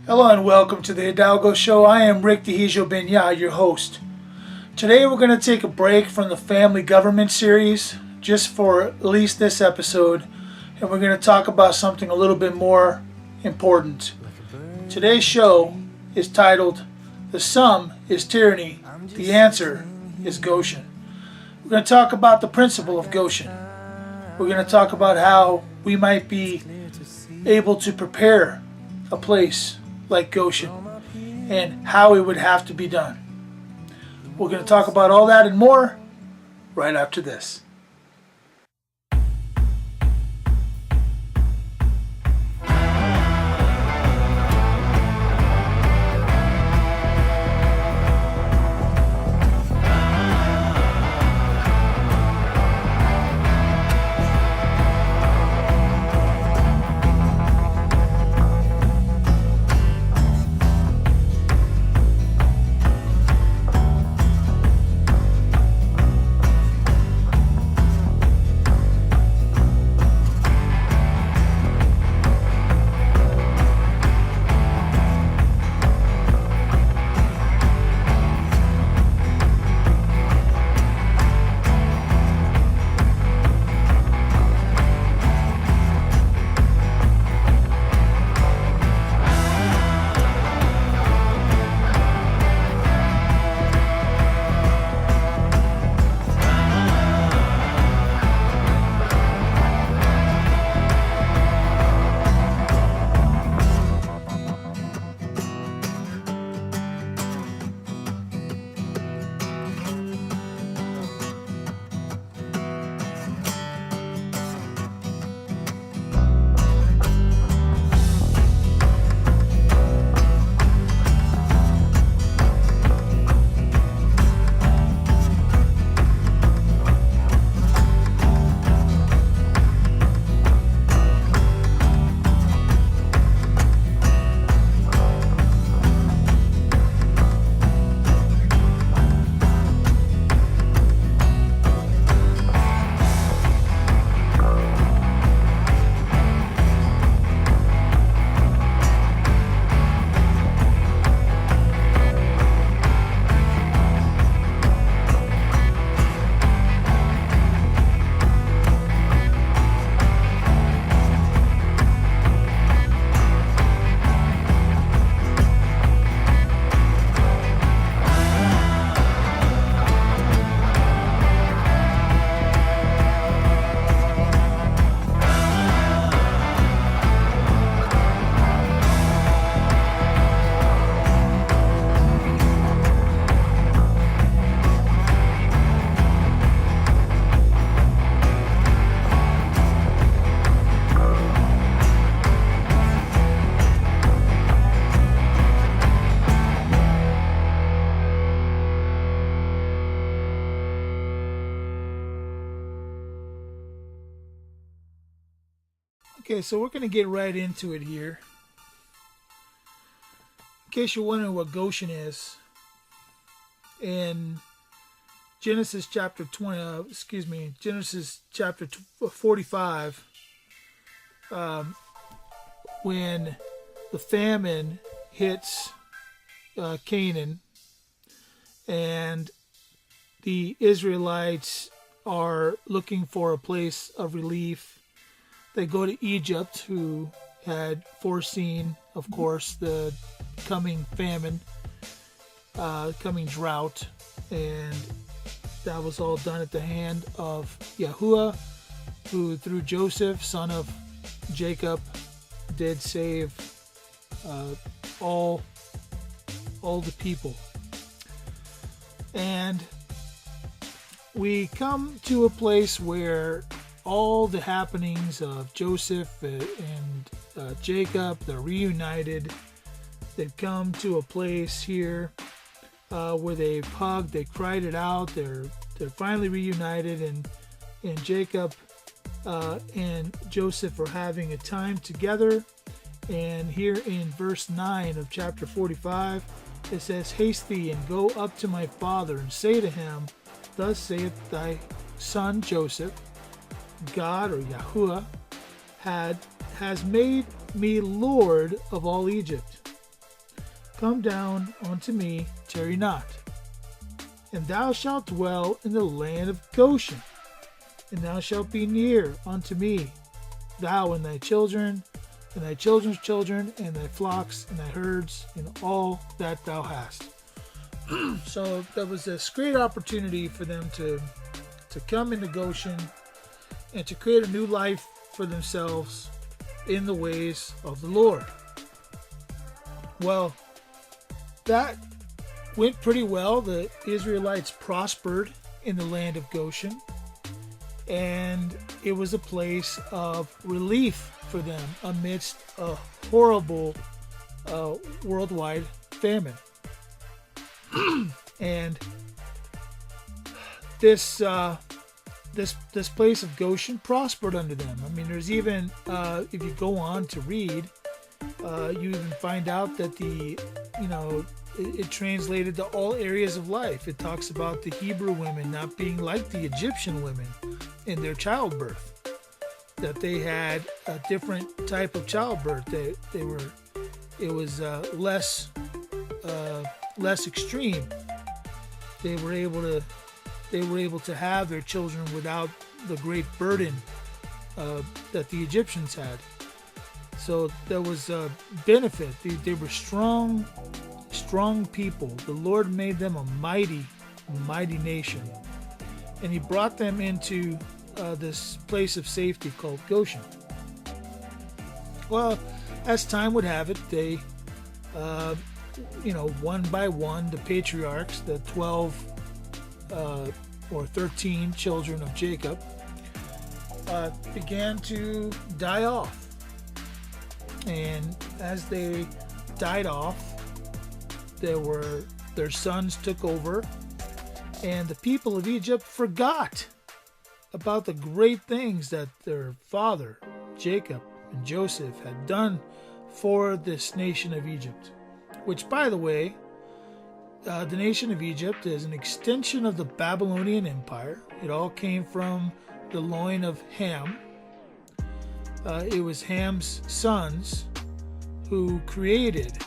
Hello and welcome to the Hidalgo Show. I am Rick Dihijo Benya, your host. Today we're going to take a break from the family government series just for at least this episode, and we're going to talk about something a little bit more important. Today's show is titled, The Sum is Tyranny, the Answer is Goshen. We're going to talk about the principle of Goshen. We're going to talk about how we might be able to prepare a place like Goshen and how it would have to be done. We're going to talk about all that and more right after this. Okay, so we're going to get right into it here. In case you're wondering what Goshen is, in Genesis chapter 45, when the famine hits Canaan and the Israelites are looking for a place of relief, they go to Egypt, who had foreseen, of course, the coming famine, coming drought, and that was all done at the hand of Yahuwah, who through Joseph, son of Jacob, did save all the people. And we come to a place where all the happenings of Joseph and Jacob, they're reunited. They've come to a place here where they've hugged, they cried it out. They're finally reunited, and Jacob and Joseph are having a time together. And here in verse 9 of chapter 45, it says, "Haste thee and go up to my father and say to him, Thus saith thy son Joseph, God, or Yahuwah, has made me Lord of all Egypt. come down unto me, tarry not. And thou shalt dwell in the land of Goshen, and thou shalt be near unto me, thou and thy children, and thy children's children, and thy flocks, and thy herds, and all that thou hast. So that was this great opportunity for them to come into Goshen and to create a new life for themselves in the ways of the Lord. Well, that went pretty well. The Israelites prospered in the land of Goshen, and it was a place of relief for them amidst a horrible worldwide famine. And this place of Goshen prospered under them. I mean, there's even if you go on to read, you even find out that it translated to all areas of life. It talks about the Hebrew women not being like the Egyptian women in their childbirth, that they had a different type of childbirth. It was less extreme. They were able to have their children without the great burden that the Egyptians had. So there was a benefit. They were strong people. The Lord made them a mighty nation, and He brought them into this place of safety called Goshen. Well, as time would have it, they, one by one, the patriarchs, the 12 or 13 children of Jacob, began to die off. And as they died off, their sons took over, and the people of Egypt forgot about the great things that their father, Jacob and Joseph, had done for this nation of Egypt. Which, by the way, the nation of Egypt is an extension of the Babylonian Empire. It all came from the loin of Ham. It was Ham's sons who created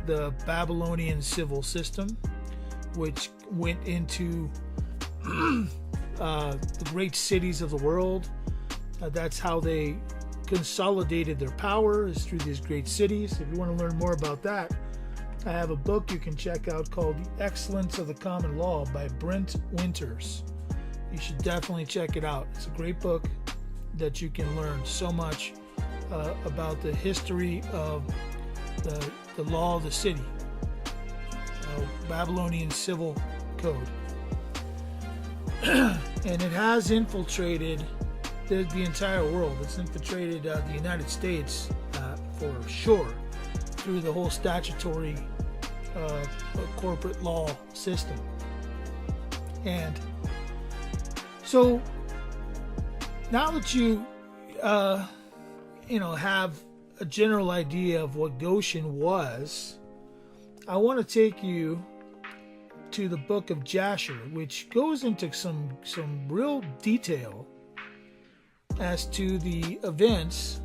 the Babylonian civil system, which went into the great cities of the world. That's how they consolidated their power, is through these great cities. If you want to learn more about that, I have a book you can check out called The Excellence of the Common Law by Brent Winters. You should definitely check it out. It's a great book that you can learn so much about the history of the law of the city, Babylonian civil code. And it has infiltrated the entire world. It's infiltrated the United States for sure, through the whole statutory corporate law system. And so now that you have a general idea of what Goshen was, I want to take you to the book of Jasher, which goes into some real detail as to the events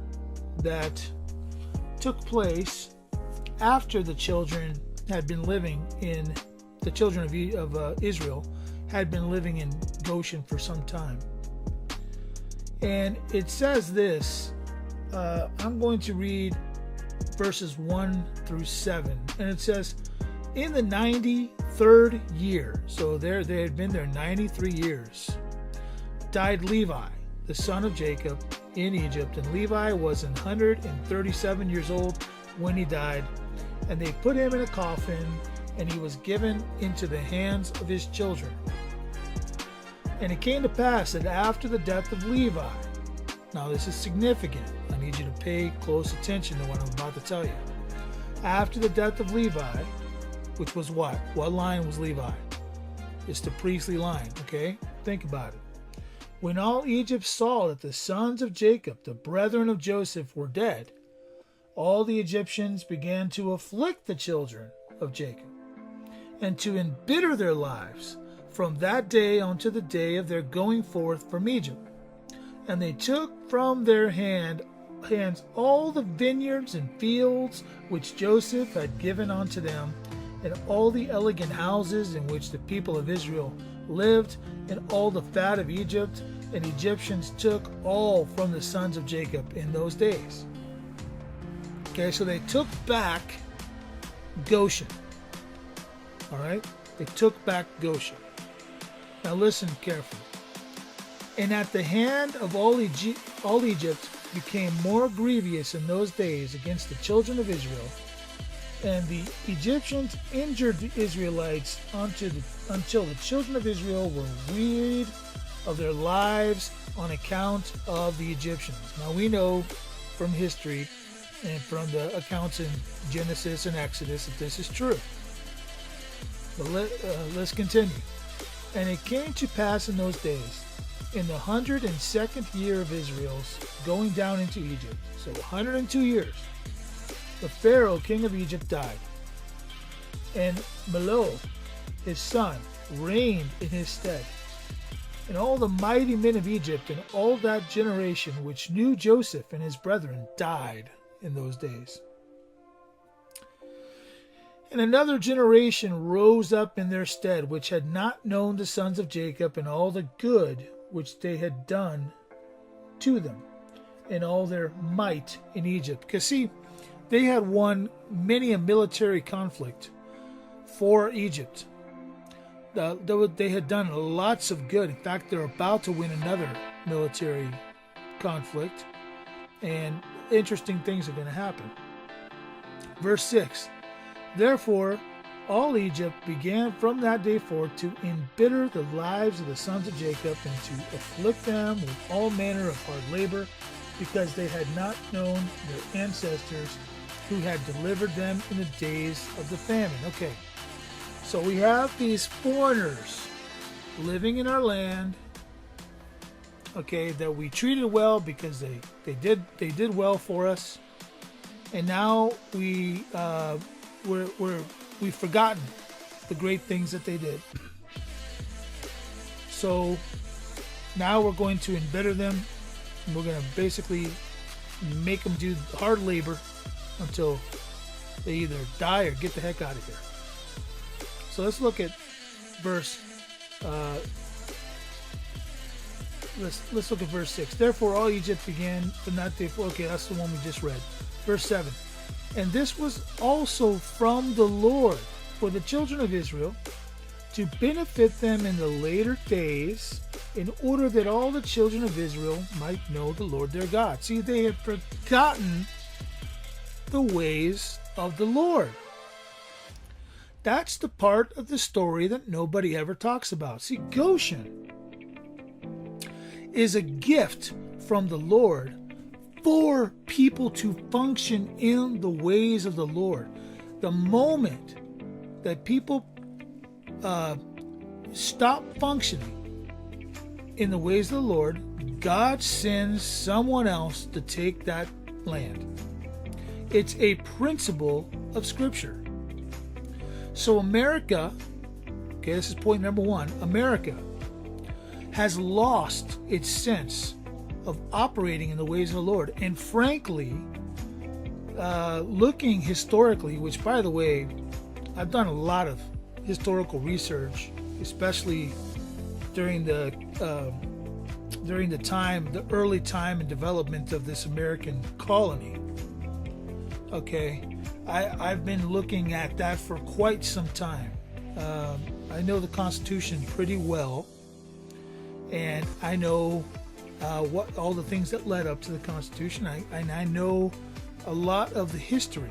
that took place after the children had been living in, the children of Israel had been living in Goshen for some time. And it says this, I'm going to read verses 1 through 7, and it says, in the 93rd year, so they had been there 93 years, died Levi, the son of Jacob, in Egypt. And Levi was 137 years old when he died, and they put him in a coffin, and he was given into the hands of his children. And it came to pass that after the death of Levi, now this is significant, I need you to pay close attention to what I'm about to tell you. After the death of Levi, which was what? What line was Levi? It's the priestly line, okay? Think about it. When all Egypt saw that the sons of Jacob, the brethren of Joseph, were dead, all the Egyptians began to afflict the children of Jacob, and to embitter their lives from that day unto the day of their going forth from Egypt. And they took from their hand hands all the vineyards and fields which Joseph had given unto them, and all the elegant houses in which the people of Israel lived, and all the fat of Egypt, and Egyptians took all from the sons of Jacob in those days. Okay, so they took back Goshen. All right, they took back Goshen. Now listen carefully. And at the hand of all Egypt became more grievous in those days against the children of Israel, and the Egyptians injured the Israelites until the children of Israel were wearied of their lives on account of the Egyptians. Now we know from history and from the accounts in Genesis and Exodus that this is true. But let's continue. And it came to pass in those days, in the 102nd year of Israel's going down into Egypt, so 102 years, the Pharaoh, king of Egypt, died. And Melo, his son, reigned in his stead. And all the mighty men of Egypt and all that generation which knew Joseph and his brethren died in those days. And another generation rose up in their stead, which had not known the sons of Jacob and all the good which they had done to them, and all their might in Egypt. Because see, they had won many a military conflict for Egypt. They had done lots of good. In fact, they're about to win another military conflict, and interesting things are going to happen. Verse 6, therefore all Egypt began from that day forth to embitter the lives of the sons of Jacob, and to afflict them with all manner of hard labor, because they had not known their ancestors who had delivered them in the days of the famine. Okay, so we have these foreigners living in our land, okay, that we treated well because they did well for us, and now we've forgotten the great things that they did. So now we're going to embitter them, and we're going to basically make them do hard labor until they either die or get the heck out of here. So let's look at verse. Let's look at verse 6. Therefore all Egypt began from that day forth. Okay, that's the one we just read. Verse 7. And this was also from the Lord for the children of Israel, to benefit them in the later days, in order that all the children of Israel might know the Lord their God. See, they had forgotten the ways of the Lord. That's the part of the story that nobody ever talks about. See, Goshen is a gift from the Lord for people to function in the ways of the Lord. The moment that people stop functioning in the ways of the Lord, God sends someone else to take that land. It's a principle of Scripture. So America, okay, this is point number one, America has lost its sense of operating in the ways of the Lord. And frankly, looking historically, which by the way, I've done a lot of historical research, especially during the early time and development of this American colony. Okay, I've been looking at that for quite some time. I know the Constitution pretty well, and I know what all the things that led up to the Constitution. I know a lot of the history.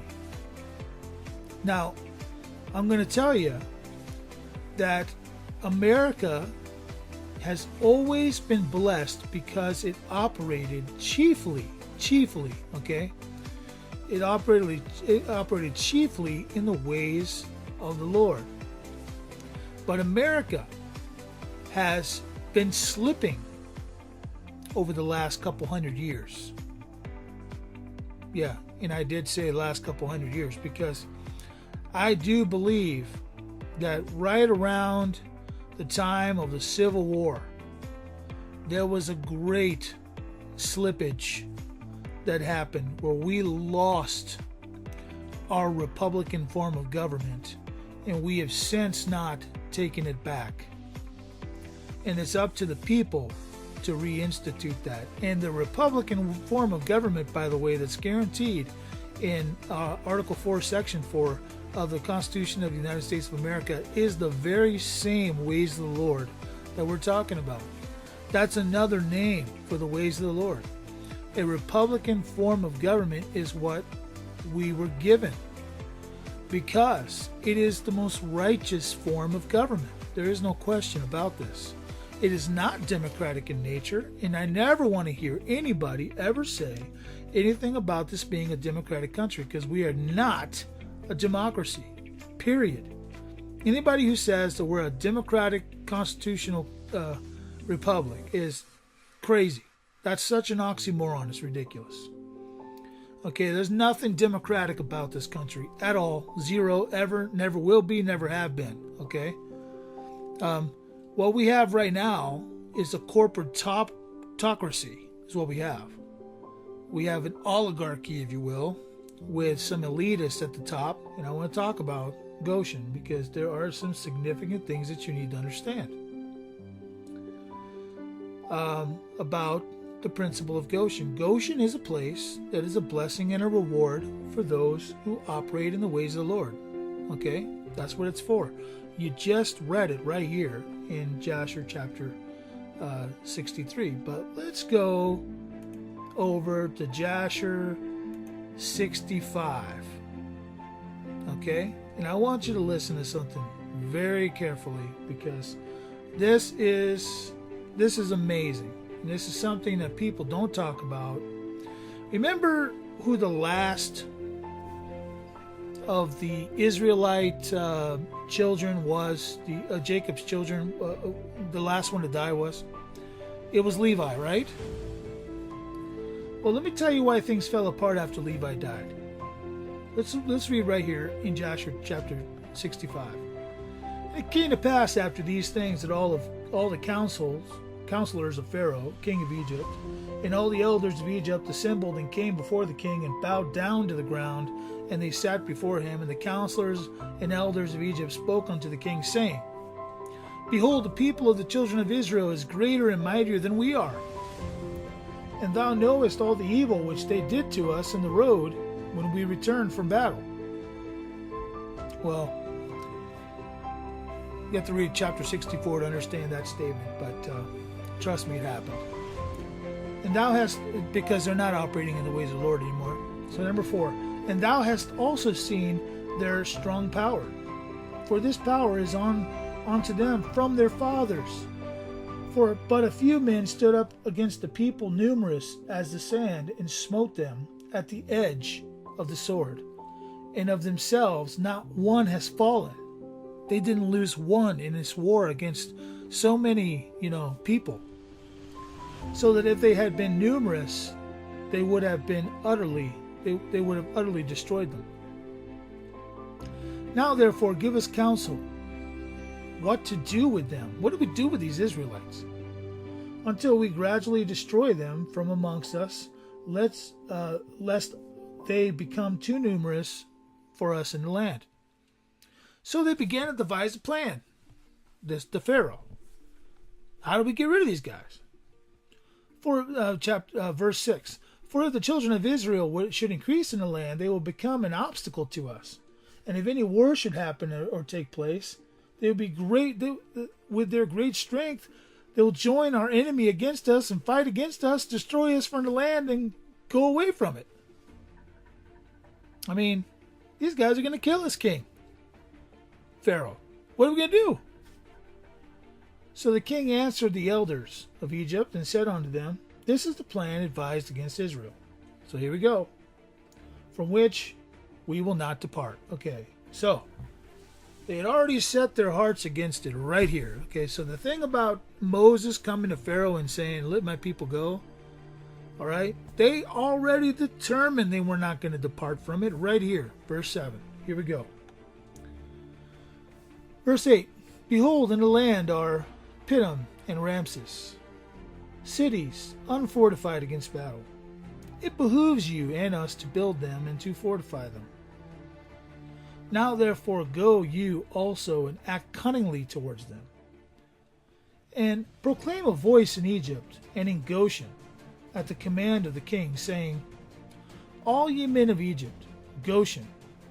Now, I'm going to tell you that America has always been blessed because it operated chiefly, okay? It operated chiefly in the ways of the Lord. But America has been slipping over the last couple hundred years. Yeah, and I did say last couple hundred years because I do believe that right around the time of the Civil War, there was a great slippage that happened where we lost our Republican form of government, and we have since not taken it back. And it's up to the people to reinstitute that. And the Republican form of government, by the way, that's guaranteed in Article 4, Section 4 of the Constitution of the United States of America is the very same ways of the Lord that we're talking about. That's another name for the ways of the Lord. A Republican form of government is what we were given because it is the most righteous form of government. There is no question about this. It is not democratic in nature, and I never want to hear anybody ever say anything about this being a democratic country, because we are not a democracy, period. Anybody who says that we're a democratic constitutional republic is crazy. That's such an oxymoron, it's ridiculous. Okay, there's nothing democratic about this country at all. Zero, ever, never will be, never have been. Okay? What we have right now is a corporate autocracy, is what we have. We have an oligarchy, if you will, with some elitists at the top. And I want to talk about Goshen because there are some significant things that you need to understand about the principle of Goshen. Goshen is a place that is a blessing and a reward for those who operate in the ways of the Lord. Okay? That's what it's for. You just read it right here in Jasher chapter 63. But let's go over to Jasher 65. Okay? And I want you to listen to something very carefully because this is amazing. And this is something that people don't talk about. Remember who the last of the Israelite children was, Jacob's children, the last one to die was? It was Levi, right? Well, let me tell you why things fell apart after Levi died. Let's read right here in Joshua chapter 65. And it came to pass after these things that all the counselors of Pharaoh, king of Egypt, and all the elders of Egypt assembled and came before the king and bowed down to the ground, and they sat before him. And the counselors and elders of Egypt spoke unto the king, saying, Behold, the people of the children of Israel is greater and mightier than we are. And thou knowest all the evil which they did to us in the road when we returned from battle. Well, you have to read chapter 64 to understand that statement, but trust me, it happened. And thou hast, because they're not operating in the ways of the Lord anymore. So number 4, and thou hast also seen their strong power, for this power is unto them from their fathers. For but a few men stood up against the people numerous as the sand, and smote them at the edge of the sword. And of themselves not one has fallen. They didn't lose one in this war against so many, people. So that if they had been numerous, they would have been utterly destroyed them. Now therefore give us counsel what to do with them. What do we do with these Israelites? Until we gradually destroy them from amongst us, lest they become too numerous for us in the land. So they began to devise a plan. The Pharaoh. How do we get rid of these guys? For verse 6. For if the children of Israel should increase in the land, they will become an obstacle to us. And if any war should happen or take place, they will be great. With their great strength, they will join our enemy against us and fight against us, destroy us from the land, and go away from it. I mean, these guys are going to kill us, king. Pharaoh, what are we going to do? So the king answered the elders of Egypt and said unto them, This is the plan advised against Israel. So here we go. From which we will not depart. Okay, so they had already set their hearts against it right here. Okay, so the thing about Moses coming to Pharaoh and saying, Let my people go. All right, they already determined they were not going to depart from it right here. Verse 7. Here we go. Verse 8. Behold, in the land are Pithom and Ramses, cities unfortified against battle. it behooves you and us to build them and to fortify them. Now therefore go you also and act cunningly towards them, and proclaim a voice in Egypt and in Goshen at the command of the king, saying, All ye men of Egypt, Goshen,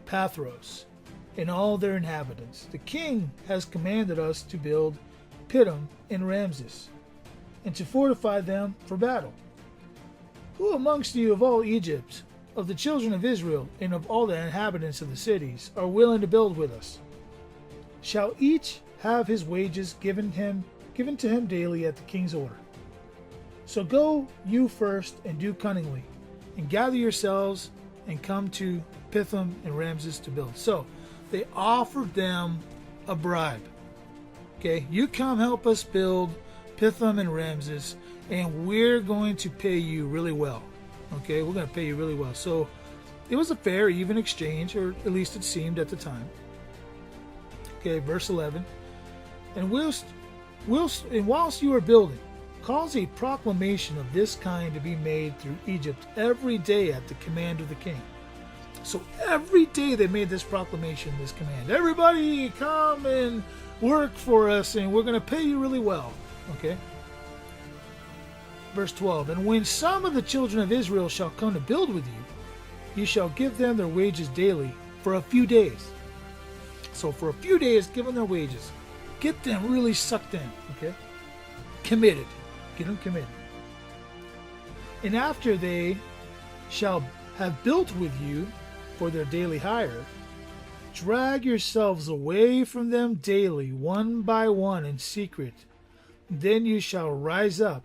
Pathros, and all their inhabitants, the king has commanded us to build Pithom and Ramses, and to fortify them for battle. Who amongst you of all Egypt, of the children of Israel, and of all the inhabitants of the cities, are willing to build with us? Shall each have his wages given to him daily at the king's order. So go you first and do cunningly, and gather yourselves and come to Pithom and Ramses to build. So they offered them a bribe. Okay, you come help us build Pithom and Ramses, and we're going to pay you really well. Okay, we're going to pay you really well. So it was a fair, even exchange, or at least it seemed at the time. Okay, verse 11. And whilst you are building, cause a proclamation of this kind to be made through Egypt every day at the command of the king. So every day they made this proclamation, this command. Everybody come and work for us, and we're going to pay you really well. Okay? Verse 12. And when some of the children of Israel shall come to build with you, you shall give them their wages daily for a few days. So for a few days, give them their wages. Get them really sucked in. Okay? Committed. Get them committed. And after they shall have built with you for their daily hire, drag yourselves away from them daily, one by one, in secret. Then you shall rise up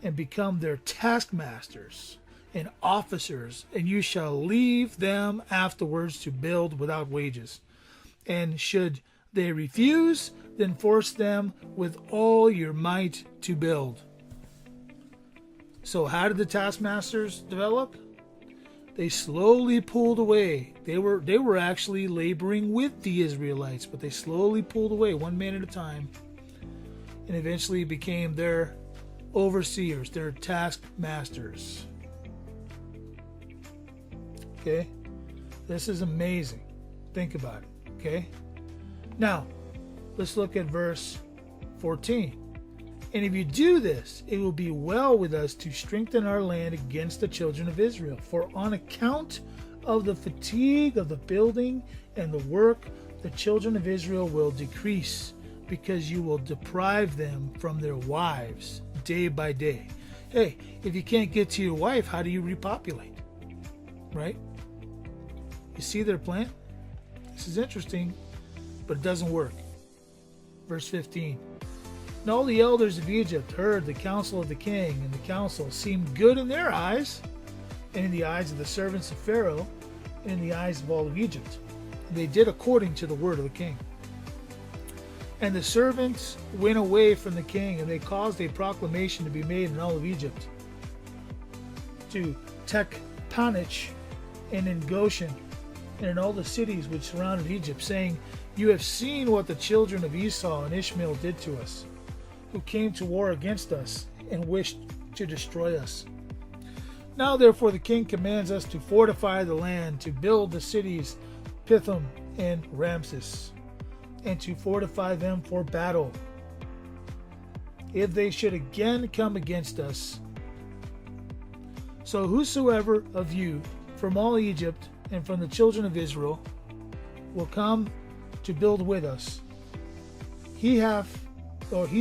and become their taskmasters and officers, and you shall leave them afterwards to build without wages. And should they refuse, then force them with all your might to build. So how did the taskmasters develop? They slowly pulled away. They were actually laboring with the Israelites, but they slowly pulled away, one man at a time, and eventually became their overseers, their taskmasters. Okay? This is amazing. Think about it. Okay? Now, let's look at verse 14. And if you do this, it will be well with us to strengthen our land against the children of Israel. For on account of the fatigue of the building and the work, the children of Israel will decrease, because you will deprive them from their wives day by day. Hey, if you can't get to your wife, how do you repopulate? Right? You see their plan? This is interesting, but it doesn't work. Verse 15. And all the elders of Egypt heard the counsel of the king, and the counsel seemed good in their eyes, and in the eyes of the servants of Pharaoh, and in the eyes of all of Egypt. And they did according to the word of the king. And the servants went away from the king, and they caused a proclamation to be made in all of Egypt, to Techpanich, and in Goshen, and in all the cities which surrounded Egypt, saying, You have seen what the children of Esau and Ishmael did to us, who came to war against us and wished to destroy us. Now therefore the king commands us to fortify the land, to build the cities Pithom and Ramses, and to fortify them for battle, if they should again come against us. So whosoever of you from all Egypt and from the children of Israel will come to build with us, he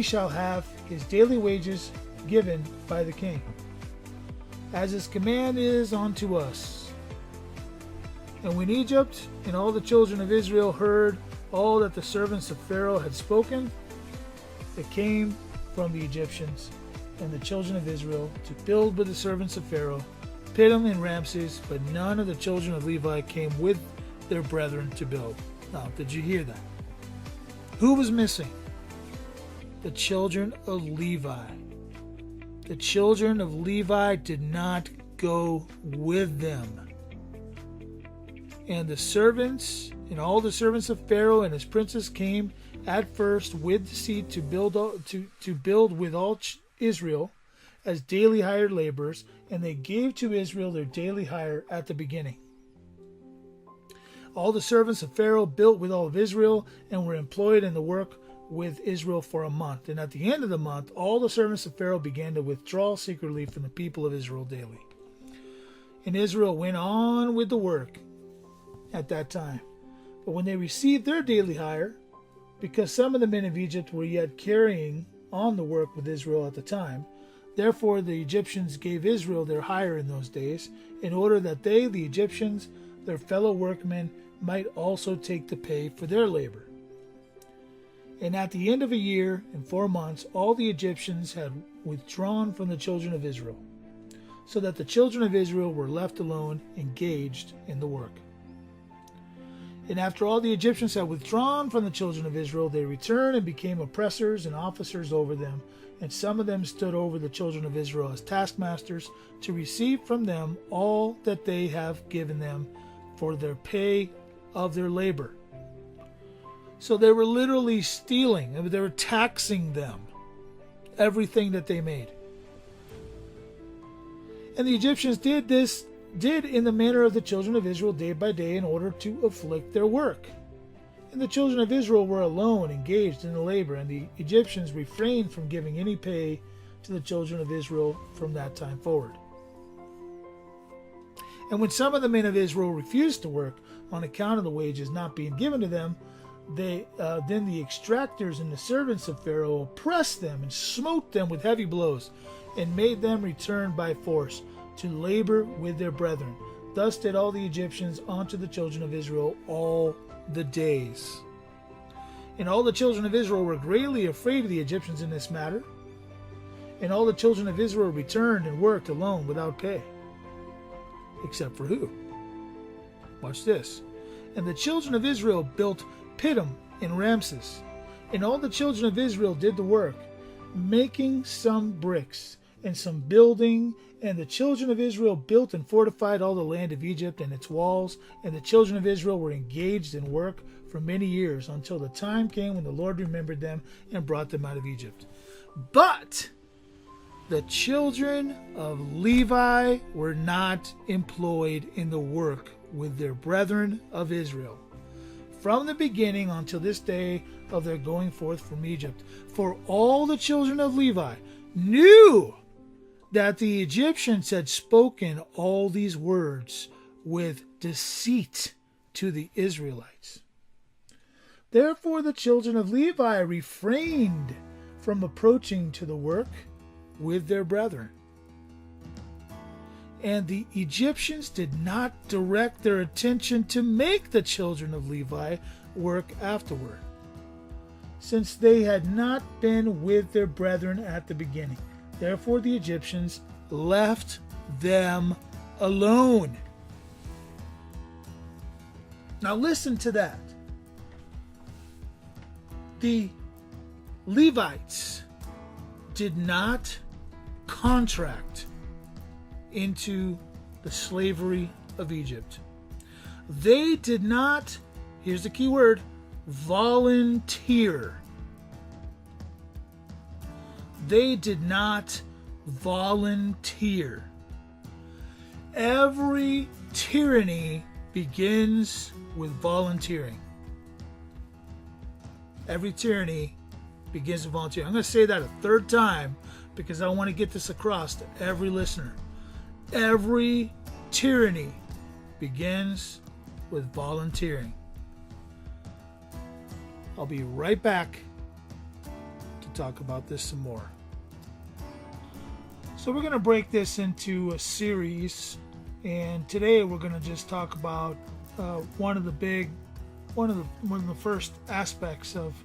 shall have his daily wages given by the king, as his command is unto us. And when Egypt and all the children of Israel heard all that the servants of Pharaoh had spoken, they came from the Egyptians and the children of Israel to build with the servants of Pharaoh, Pithom and Ramses, but none of the children of Levi came with their brethren to build. Now, did you hear that? Who was missing? The children of Levi. The children of Levi did not go with them. And the servants and all the servants of Pharaoh and his princes came at first with deceit to build with all Israel, as daily hired laborers, and they gave to Israel their daily hire at the beginning. All the servants of Pharaoh built with all of Israel and were employed in the work with Israel for a month. And at the end of the month, all the servants of Pharaoh began to withdraw secretly from the people of Israel daily. And Israel went on with the work at that time. But when they received their daily hire, because some of the men of Egypt were yet carrying on the work with Israel at the time, therefore the Egyptians gave Israel their hire in those days, in order that they, the Egyptians, their fellow workmen, might also take the pay for their labor. And at the end of a year and 4 months, all the Egyptians had withdrawn from the children of Israel, so that the children of Israel were left alone, engaged in the work. And after all the Egyptians had withdrawn from the children of Israel, they returned and became oppressors and officers over them. And some of them stood over the children of Israel as taskmasters, to receive from them all that they have given them for their pay of their labor. So they were literally stealing, they were taxing them, everything that they made. And the Egyptians did in the manner of the children of Israel day by day, in order to afflict their work. And the children of Israel were alone, engaged in the labor, and the Egyptians refrained from giving any pay to the children of Israel from that time forward. And when some of the men of Israel refused to work on account of the wages not being given to them, then the extractors and the servants of Pharaoh oppressed them and smote them with heavy blows, and made them return by force to labor with their brethren. Thus did all the Egyptians unto the children of Israel all the days. And all the children of Israel were greatly afraid of the Egyptians in this matter. And all the children of Israel returned and worked alone without pay. Except for who? Watch this. And the children of Israel built Pithom and Ramses. And all the children of Israel did the work, making some bricks and some building. And the children of Israel built and fortified all the land of Egypt and its walls. And the children of Israel were engaged in work for many years, until the time came when the Lord remembered them and brought them out of Egypt. But the children of Levi were not employed in the work with their brethren of Israel, from the beginning until this day of their going forth from Egypt. For all the children of Levi knew that the Egyptians had spoken all these words with deceit to the Israelites. Therefore the children of Levi refrained from approaching to the work with their brethren. And the Egyptians did not direct their attention to make the children of Levi work afterward, since they had not been with their brethren at the beginning. Therefore the Egyptians left them alone. Now listen to that. The Levites did not contract into the slavery of Egypt. They did not, here's the key word, volunteer. They did not volunteer. Every tyranny begins with volunteering. Every tyranny begins with volunteering. I'm going to say that a third time because I want to get this across to every listener. Every tyranny begins with volunteering. I'll be right back to talk about this some more. So we're going to break this into a series, and today we're going to just talk about one of the first aspects of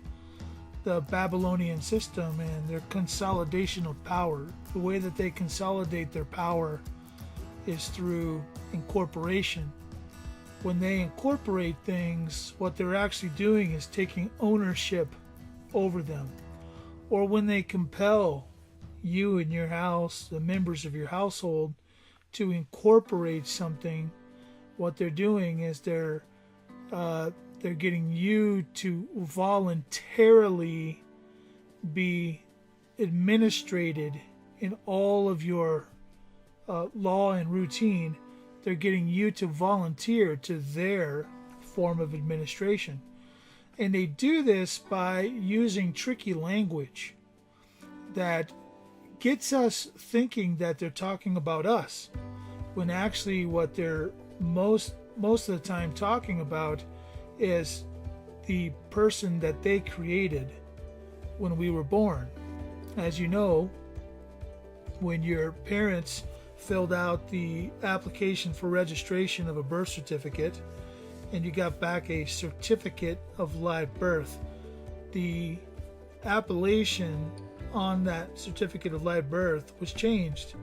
the Babylonian system and their consolidation of power. The way that they consolidate their power is through incorporation. When they incorporate things, what they're actually doing is taking ownership over them. Or when they compel you and your house, the members of your household, to incorporate something, what they're doing is they're getting you to voluntarily be administrated in all of your law and routine. They're getting you to volunteer to their form of administration. And they do this by using tricky language that gets us thinking that they're talking about us, when actually what they're most of the time talking about is the person that they created when we were born. As you know, when your parents filled out the application for registration of a birth certificate and you got back a certificate of live birth, the appellation on that certificate of live birth was changed.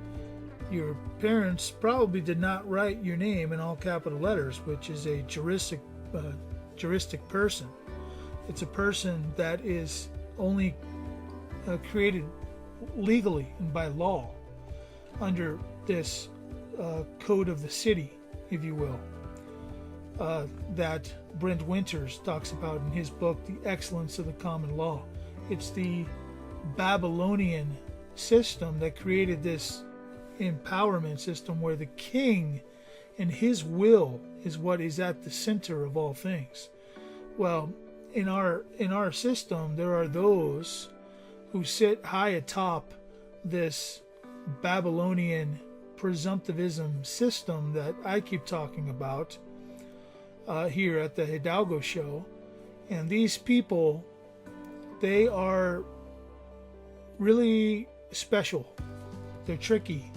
Your parents probably did not write your name in all capital letters, which is a juristic person. It's a person that is only created legally and by law under this code of the city, if you will, that Brent Winters talks about in his book, The Excellence of the Common Law. It's the Babylonian system that created this empowerment system where the king and his will is what is at the center of all things. Well, in our system, there are those who sit high atop this Babylonian presumptivism system that I keep talking about here at the Hidalgo show. And these people, they are really special. They're tricky.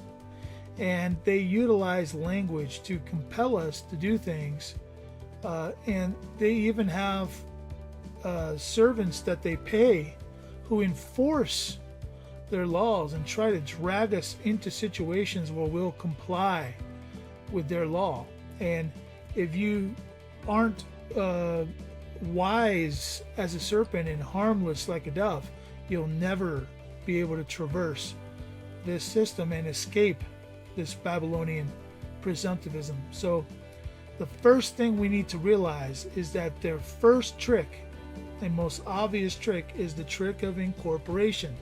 And they utilize language to compel us to do things. And they even have servants that they pay who enforce their laws and try to drag us into situations where we'll comply with their law. And if you aren't wise as a serpent and harmless like a dove, you'll never be able to traverse this system and escape this Babylonian presumptivism. So the first thing we need to realize is that their first trick and most obvious trick is the trick of incorporation.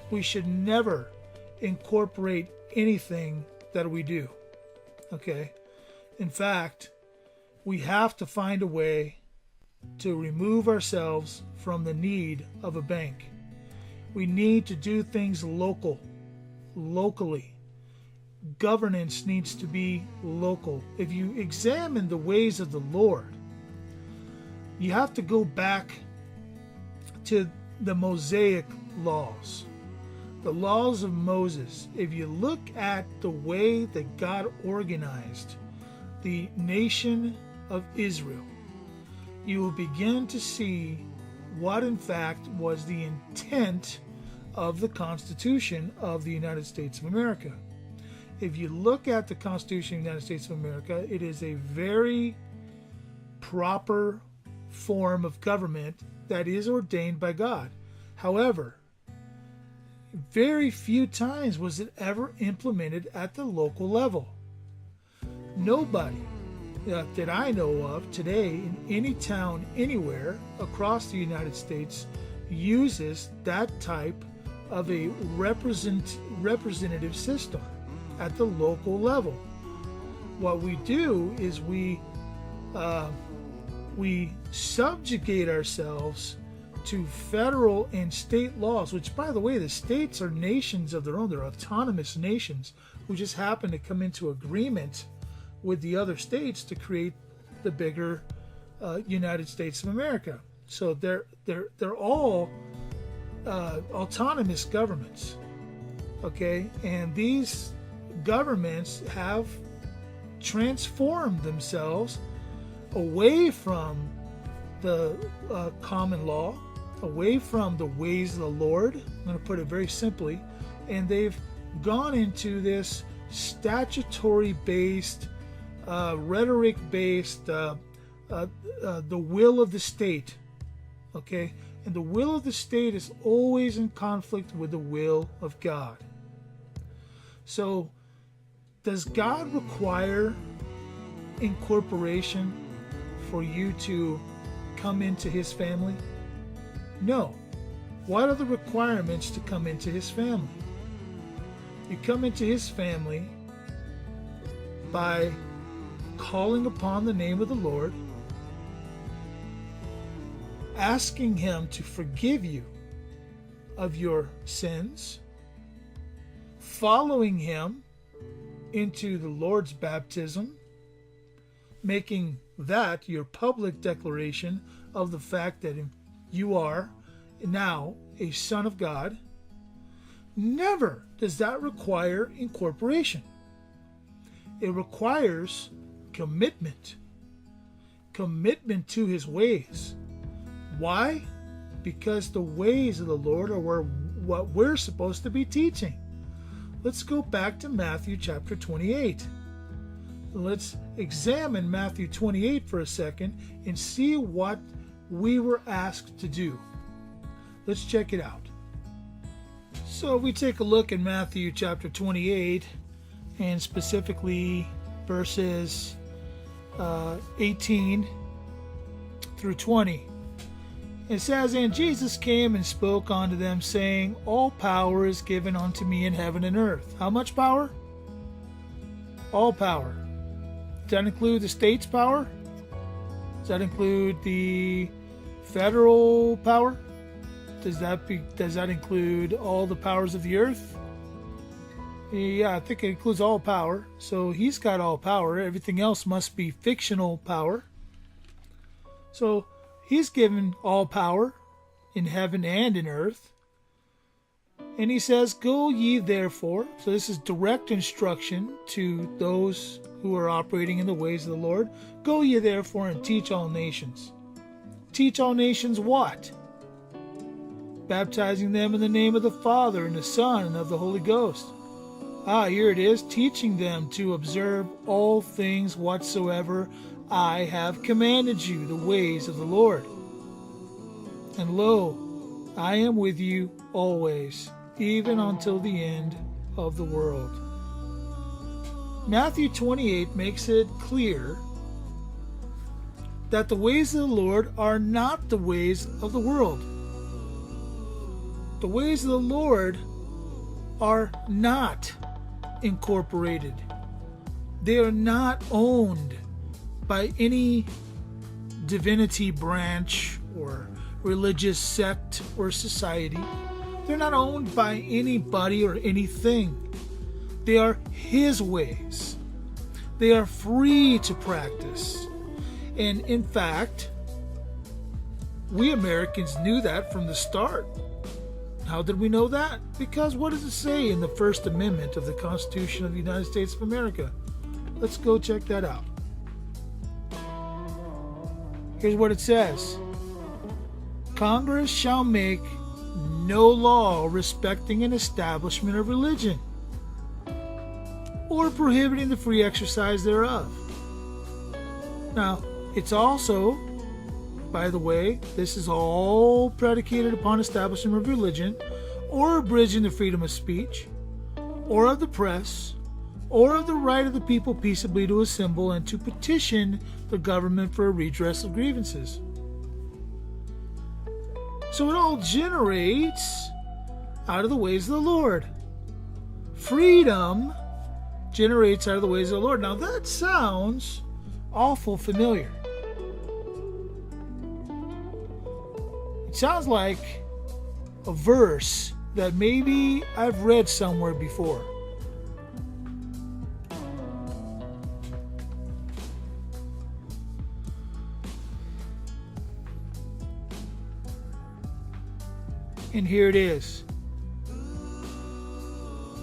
We should never incorporate anything that we do. Okay? In fact, we have to find a way to remove ourselves from the need of a bank. We need to do things locally. Governance needs to be local. If you examine the ways of the Lord, you have to go back to the Mosaic laws, the laws of Moses. If you look at the way that God organized the nation of Israel, you will begin to see what in fact was the intent of the Constitution of the United States of America. If you look at the Constitution of the United States of America, it is a very proper form of government that is ordained by God. However, very few times was it ever implemented at the local level. Nobody that I know of today in any town anywhere across the United States uses that type of a representative system at the local level. What we do is we subjugate ourselves to federal and state laws, which, by the way, the states are nations of their own. They're autonomous nations who just happen to come into agreement with the other states to create the bigger United States of America. So they're all autonomous governments, okay? And these governments have transformed themselves away from the common law, away from the ways of the Lord. I'm going to put it very simply. And they've gone into this statutory-based, rhetoric-based, the will of the state. Okay? And the will of the state is always in conflict with the will of God. So, does God require incorporation for you to come into His family? No. What are the requirements to come into His family? You come into his family by calling upon the name of the Lord, asking him to forgive you of your sins, following him into the Lord's baptism, making that your public declaration of the fact that you are now a son of God. Never does that require incorporation. It requires commitment to his ways. Why? Because the ways of the Lord are what we're supposed to be teaching. Let's go back to Matthew chapter 28. Let's examine Matthew 28 for a second and see what we were asked to do. Let's check it out. So if we take a look at Matthew chapter 28, and specifically verses 18 through 20, it says, "And Jesus came and spoke unto them, saying, All power is given unto me in heaven and earth." How much power? All power. Does that include the state's power? Does that include the federal power? Does that include all the powers of the earth? Yeah, I think it includes all power. So he's got all power. Everything else must be fictional power. So he's given all power in heaven and in earth. And he says, "Go ye therefore." So this is direct instruction to those who are operating in the ways of the Lord. "Go ye therefore and teach all nations." Teach all nations what? Baptizing them in the name of the Father and the Son and of the Holy Ghost. Here it is. Teaching them to observe all things whatsoever I have commanded you, the ways of the Lord. And lo, I am with you always, even until the end of the world. Matthew 28 makes it clear that the ways of the Lord are not the ways of the world. The ways of the Lord are not incorporated. They are not owned by any divinity branch or religious sect or society. They're not owned by anybody or anything. They are his ways. They are free to practice. And in fact, we Americans knew that from the start. How did we know that? Because what does it say in the First Amendment of the Constitution of the United States of America? Let's go check that out. Here's what it says. "Congress shall make no law respecting an establishment of religion, or prohibiting the free exercise thereof." Now, it's also, by the way, this is all predicated upon establishment of religion, or abridging the freedom of speech, or of the press, or of the right of the people peaceably to assemble and to petition the government for a redress of grievances. So it all generates out of the ways of the Lord. Freedom generates out of the ways of the Lord. Now that sounds awful familiar. It sounds like a verse that maybe I've read somewhere before. And here it is.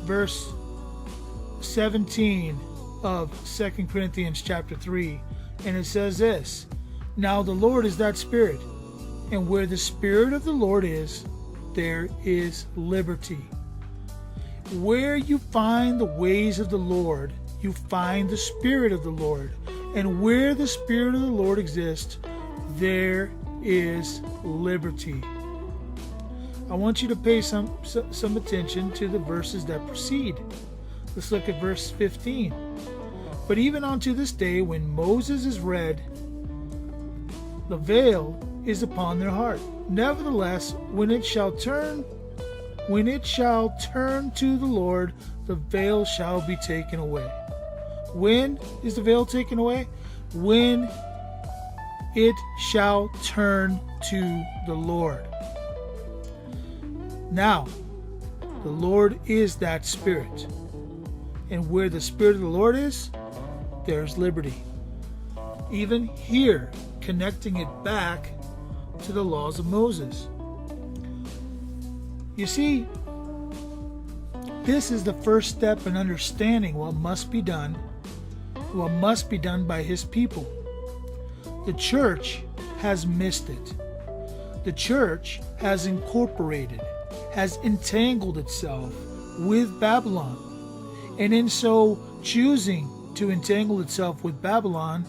Verse 17 of 2 Corinthians chapter 3. And it says this, "Now the Lord is that Spirit, and where the Spirit of the Lord is, there is liberty." Where you find the ways of the Lord, you find the Spirit of the Lord. And where the Spirit of the Lord exists, there is liberty. I want you to pay some attention to the verses that precede. Let's look at verse 15. "But even unto this day, when Moses is read, the veil is upon their heart. Nevertheless, when it shall turn When it shall turn to the Lord, the veil shall be taken away. When is the veil taken away? When it shall turn to the Lord. Now, the Lord is that Spirit. And where the Spirit of the Lord is, there's liberty. Even here, connecting it back to the laws of Moses. You see, this is the first step in understanding what must be done by His people. The church has missed it. The church has incorporated, has entangled itself with Babylon. And in so choosing to entangle itself with Babylon,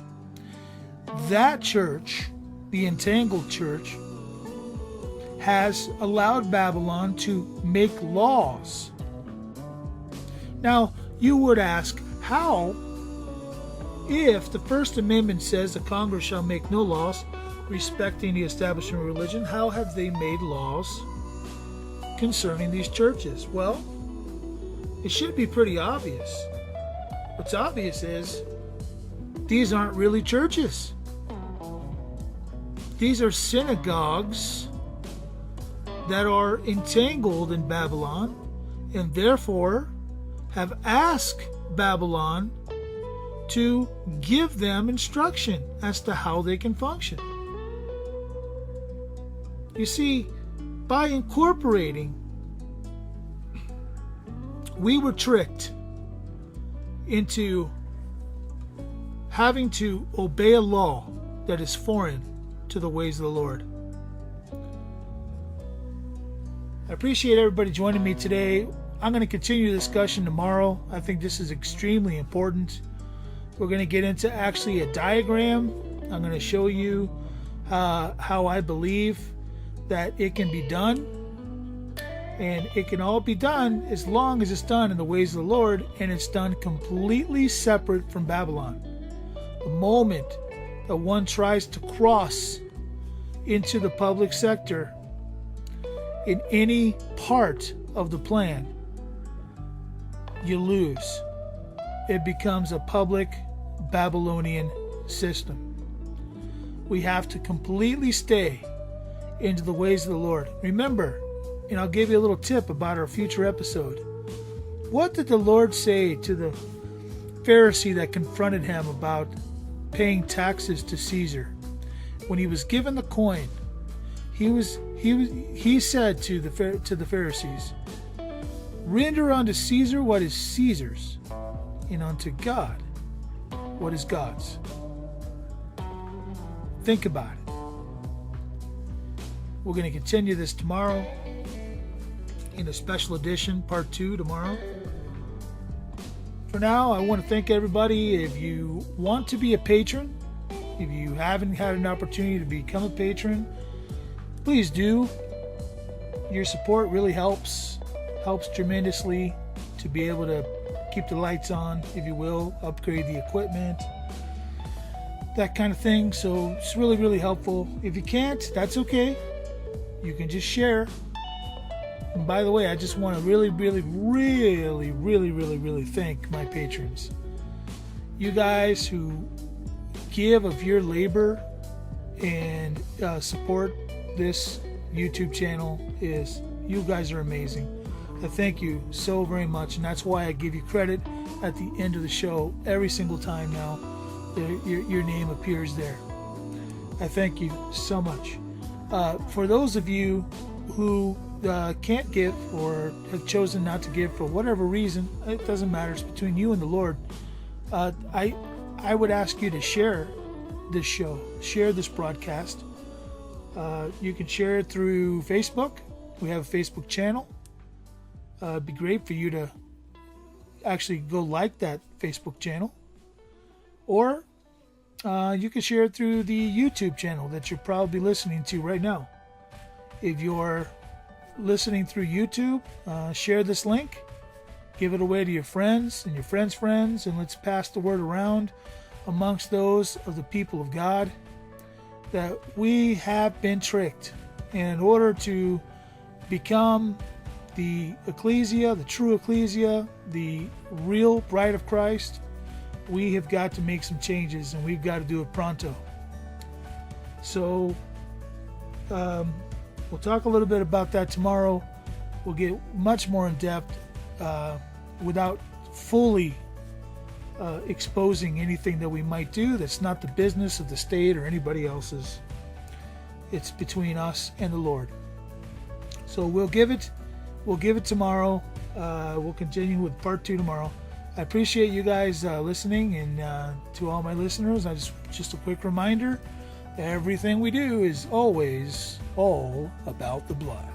that church, the entangled church, has allowed Babylon to make laws. Now, you would ask, how? If the First Amendment says the Congress shall make no laws respecting the establishment of religion, how have they made laws concerning these churches? Well, it should be pretty obvious. What's obvious is these aren't really churches. These are synagogues that are entangled in Babylon and therefore have asked Babylon to give them instruction as to how they can function. You see, by incorporating, we were tricked into having to obey a law that is foreign to the ways of the Lord. I appreciate everybody joining me today. I'm going to continue the discussion tomorrow. I think this is extremely important. We're going to get into actually a diagram. I'm going to show you how I believe that it can be done. And it can all be done as long as it's done in the ways of the Lord, and it's done completely separate from Babylon. The moment that one tries to cross into the public sector in any part of the plan, you lose. It becomes a public Babylonian system. We have to completely stay into the ways of the Lord. Remember, and I'll give you a little tip about our future episode. What did the Lord say to the Pharisee that confronted him about paying taxes to Caesar? When he was given the coin, he said to the Pharisees, "Render unto Caesar what is Caesar's, and unto God what is God's." Think about it. We're going to continue this tomorrow in a special edition, part 2 tomorrow. For now, I want to thank everybody. If you want to be a patron, if you haven't had an opportunity to become a patron, please do. Your support really helps tremendously to be able to keep the lights on, if you will, upgrade the equipment, that kind of thing. So it's really, really helpful. If you can't, that's okay. You can just share. And by the way, I just want to really thank my patrons. You guys who give of your labor and support this YouTube channel, you guys are amazing. I thank you so very much, and that's why I give you credit at the end of the show every single time now. Your name appears there. I thank you so much. For those of you who can't give or have chosen not to give for whatever reason, it doesn't matter. It's between you and the Lord. I would ask you to share this show, share this broadcast. You can share it through Facebook. We have a Facebook channel. It'd be great for you to actually go like that Facebook channel. Or you can share it through the YouTube channel that you're probably listening to right now. If you're listening through YouTube, share this link. Give it away to your friends and your friends' friends, and let's pass the word around amongst those of the people of God that we have been tricked. And in order to become the ecclesia, the true ecclesia, the real bride of Christ, we have got to make some changes, and we've got to do it pronto. So we'll talk a little bit about that tomorrow. We'll get much more in depth without fully exposing anything that we might do that's not the business of the state or anybody else's. It's between us and the Lord. So we'll give it tomorrow. We'll continue with part 2 tomorrow. I appreciate you guys listening, and to all my listeners, just a quick reminder, everything we do is always all about the blood.